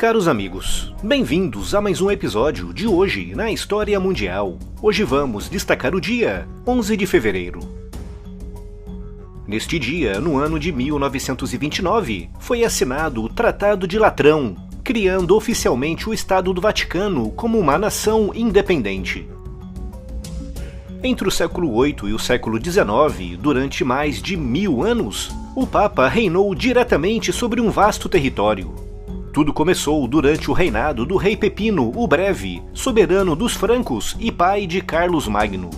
Caros amigos, bem-vindos a mais um episódio de Hoje na História Mundial. Hoje vamos destacar o dia 11 de fevereiro. Neste dia, no ano de 1929, foi assinado o Tratado de Latrão, criando oficialmente o Estado do Vaticano como uma nação independente. Entre o século VIII e o século XIX, durante mais de 1000 anos, o Papa reinou diretamente sobre um vasto território. Tudo começou durante o reinado do rei Pepino o Breve, soberano dos francos e pai de Carlos Magno.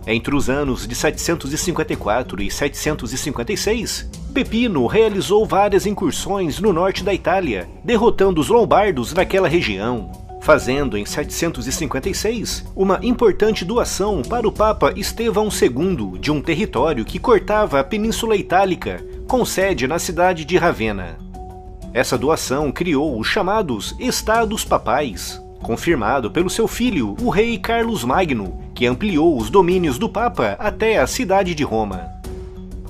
Entre os anos de 754 e 756, Pepino realizou várias incursões no norte da Itália, derrotando os lombardos naquela região, fazendo em 756 uma importante doação para o Papa Estevão II de um território que cortava a Península Itálica, com sede na cidade de Ravenna. Essa doação criou os chamados Estados Papais, confirmado pelo seu filho, o rei Carlos Magno, que ampliou os domínios do Papa até a cidade de Roma.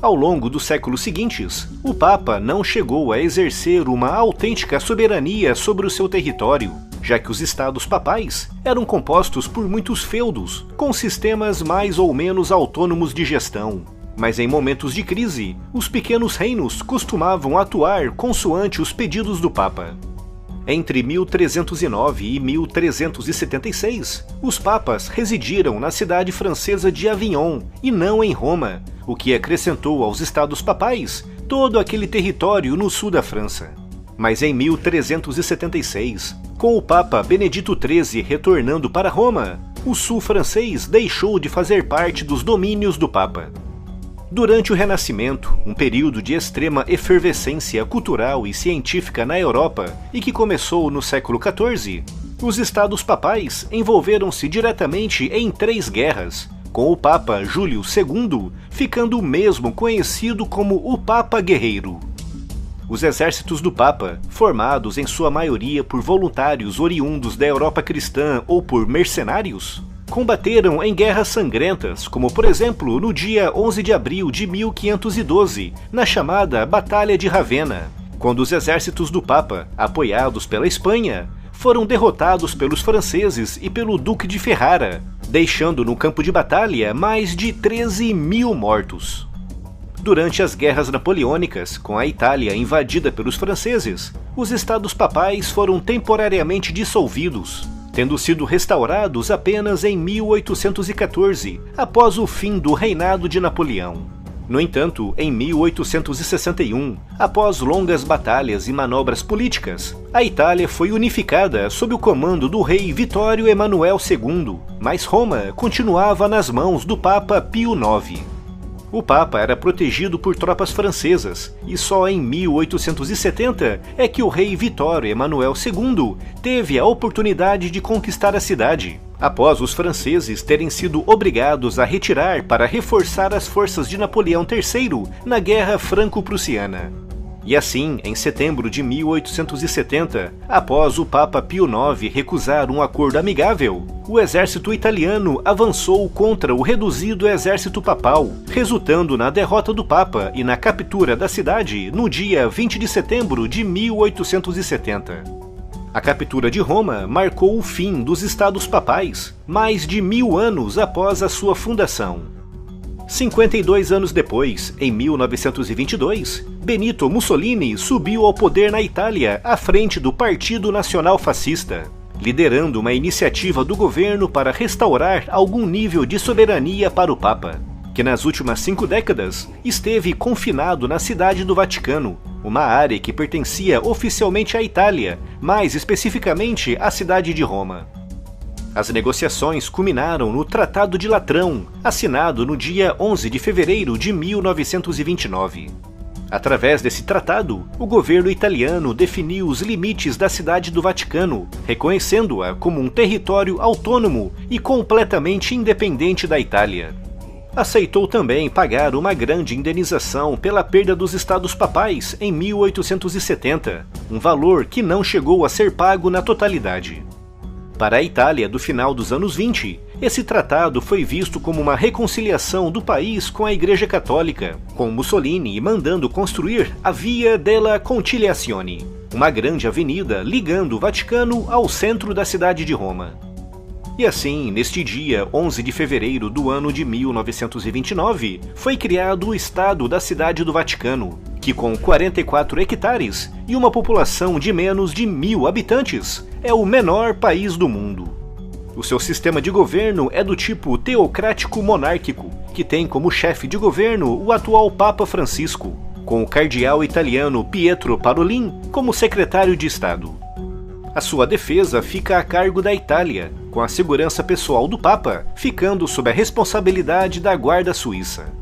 Ao longo dos séculos seguintes, o Papa não chegou a exercer uma autêntica soberania sobre o seu território, já que os Estados Papais eram compostos por muitos feudos, com sistemas mais ou menos autônomos de gestão. Mas em momentos de crise, os pequenos reinos costumavam atuar consoante os pedidos do Papa. Entre 1309 e 1376, os papas residiram na cidade francesa de Avignon e não em Roma, o que acrescentou aos Estados Papais todo aquele território no sul da França. Mas em 1376, com o Papa Benedito XIII retornando para Roma, o sul francês deixou de fazer parte dos domínios do Papa. Durante o Renascimento, um período de extrema efervescência cultural e científica na Europa e que começou no século XIV, os Estados Papais envolveram-se diretamente em 3 guerras, com o Papa Júlio II ficando mesmo conhecido como o Papa Guerreiro. Os exércitos do Papa, formados em sua maioria por voluntários oriundos da Europa cristã ou por mercenários, combateram em guerras sangrentas, como por exemplo no dia 11 de abril de 1512, na chamada Batalha de Ravenna, quando os exércitos do Papa, apoiados pela Espanha, foram derrotados pelos franceses e pelo Duque de Ferrara, deixando no campo de batalha mais de 13.000 mortos. Durante as guerras napoleônicas, com a Itália invadida pelos franceses, os Estados Papais foram temporariamente dissolvidos, tendo sido restaurados apenas em 1814, após o fim do reinado de Napoleão. No entanto, em 1861, após longas batalhas e manobras políticas, a Itália foi unificada sob o comando do rei Vittorio Emanuel II, mas Roma continuava nas mãos do Papa Pio IX. O Papa era protegido por tropas francesas, e só em 1870 é que o rei Vittorio Emanuel II teve a oportunidade de conquistar a cidade, após os franceses terem sido obrigados a retirar para reforçar as forças de Napoleão III na Guerra Franco-Prussiana. E assim, em setembro de 1870, após o Papa Pio IX recusar um acordo amigável, o exército italiano avançou contra o reduzido exército papal, resultando na derrota do Papa e na captura da cidade no dia 20 de setembro de 1870. A captura de Roma marcou o fim dos Estados Papais, mais de 1000 anos após a sua fundação. 52 anos depois, em 1922, Benito Mussolini subiu ao poder na Itália à frente do Partido Nacional Fascista, liderando uma iniciativa do governo para restaurar algum nível de soberania para o Papa, que nas últimas 5 décadas esteve confinado na cidade do Vaticano, uma área que pertencia oficialmente à Itália, mais especificamente à cidade de Roma. As negociações culminaram no Tratado de Latrão, assinado no dia 11 de fevereiro de 1929. Através desse tratado, o governo italiano definiu os limites da cidade do Vaticano, reconhecendo-a como um território autônomo e completamente independente da Itália. Aceitou também pagar uma grande indenização pela perda dos Estados Papais em 1870, um valor que não chegou a ser pago na totalidade. Para a Itália do final dos anos 20, esse tratado foi visto como uma reconciliação do país com a Igreja Católica, com Mussolini mandando construir a Via della Conciliazione. uma grande avenida ligando o Vaticano ao centro da cidade de Roma. E assim, neste dia, 11 de fevereiro do ano de 1929, foi criado o Estado da Cidade do Vaticano, que com 44 hectares e uma população de menos de 1.000 habitantes, é o menor país do mundo. O seu sistema de governo é do tipo teocrático-monárquico, que tem como chefe de governo o atual Papa Francisco, com o cardeal italiano Pietro Parolin como secretário de Estado. A sua defesa fica a cargo da Itália, com a segurança pessoal do Papa ficando sob a responsabilidade da Guarda Suíça.